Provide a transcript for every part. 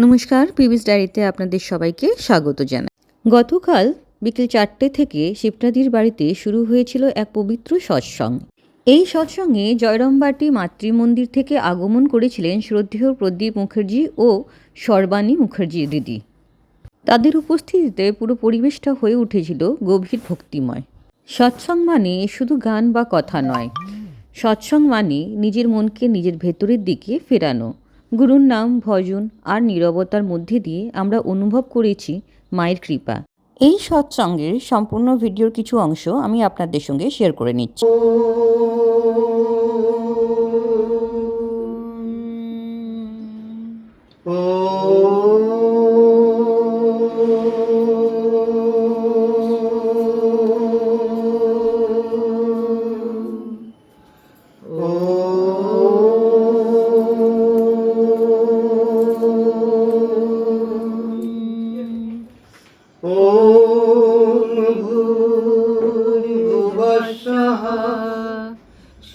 নমস্কার, পিবিস ডায়েরিতে আপনাদের সবাইকে স্বাগত জানাই। গতকাল বিকেল 4টে থেকে শিবনাদির বাড়িতে শুরু হয়েছিল এক পবিত্র সৎসঙ্গ। এই সৎসঙ্গে জয়রামবাটি মাতৃমন্দির থেকে আগমন করেছিলেন শ্রদ্ধেয় প্রদীপ মুখার্জি ও সর্বাণী মুখার্জি দিদি। তাদের উপস্থিতিতে পুরো পরিবেশটা হয়ে উঠেছিল গভীর ভক্তিময়। সৎসঙ্গ মানে শুধু গান বা কথা নয়, সৎসঙ্গ মানে নিজের মনকে নিজের ভেতরের দিকে ফেরানো। গুরুর নাম, ভজন আর নীরবতার মধ্যে দিয়ে আমরা অনুভব করেছি মায়ের কৃপা। এই সৎসঙ্গের সম্পূর্ণ ভিডিওর কিছু অংশ আমি আপনাদের সঙ্গে শেয়ার করে নিচ্ছি।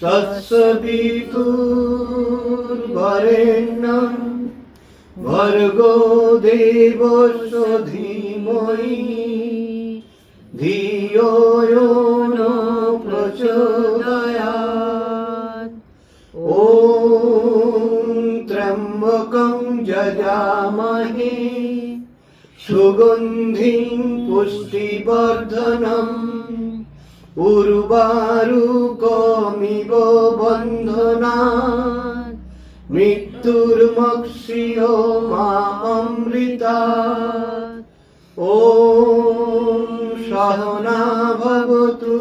তৎসবিতুর্বরেণ্যং ভর্গো দেবস্য ধীমহি ধিয়ো यो न प्रचोदयात्। ॐ त्र्यम्बकं यजामहे सुगन्धिं पुष्टिवर्धनम् उर्वारुकमिव बन्धनात् मृत्युर्मक्षियो मामृतात्। ॐ सहना भवतु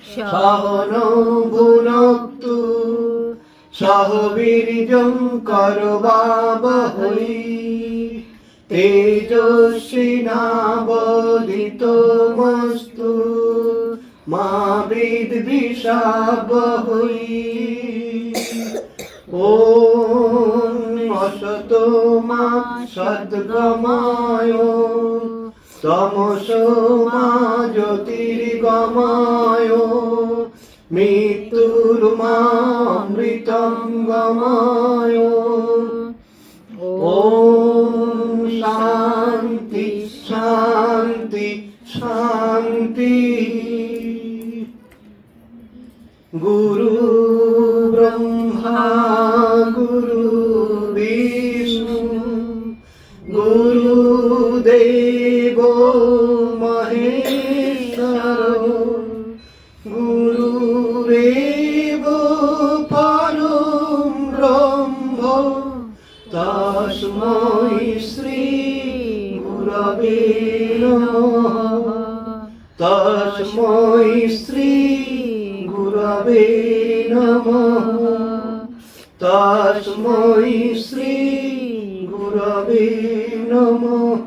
सहनौ भुनक्तु सह वीर्यं करवावहै तेजस्विनावधीतमस्तु मा विद्विषावहै। ॐ असतो मा सद्गमय तमसो मा ज्योतिर्गमय मृत्युर्मामृतं गमय। ॐ शान्ति शान्ति शान्ति। गुरु ब्रह्मा गुरु विष्णु गुरुदेवो महेश्वरो गुरुरेव परं ब्रह्म तस्मै श्री गुरवे नमः तस्मै श्री गुरवे नमः तस्मै श्री गुरवे नमः।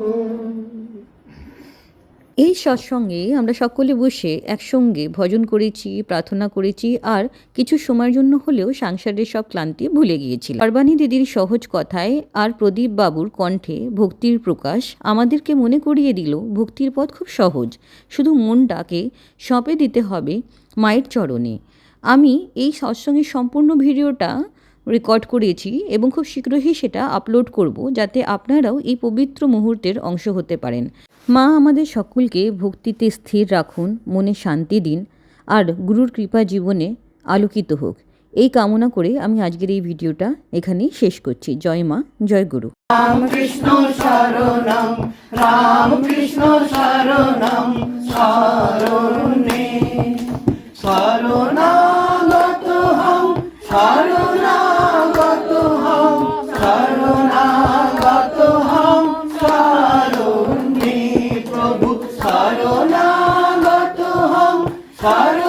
এই সৎসঙ্গে আমরা সকলে বসে একসঙ্গে ভজন করেছি, প্রার্থনা করেছি আর কিছু সময়ের জন্য হলেও সংসারের সব ক্লান্তি ভুলে গিয়েছিলাম। সর্বাণী দিদির সহজ কথায় আর প্রদীপ বাবুর কণ্ঠে ভক্তির প্রকাশ আমাদেরকে মনে করিয়ে দিল ভক্তির পথ খুব সহজ, শুধু মনটাকে সঁপে দিতে হবে মায়ের চরণে। আমি এই সৎসঙ্গের সম্পূর্ণ ভিডিওটা রেকর্ড করেছি এবং খুব শীঘ্রই সেটা আপলোড করব, যাতে আপনারাও এই পবিত্র মুহূর্তের অংশ হতে পারেন। মা আমাদের সকলকে ভক্তিতে স্থির রাখুন, মনে শান্তি দিন আর গুরুর কৃপা জীবনে আলোকিত হোক, এই কামনা করে আমি আজকের এই ভিডিওটা এখানেই শেষ করছি। জয় মা, জয় গুরু। রামকৃষ্ণ শরণং রামকৃষ্ণ শরণং শরণে শরণাগতহং শরণাগতহং শরণাগতহং শরণে প্রভু শরণাগতহং শরণাগতহং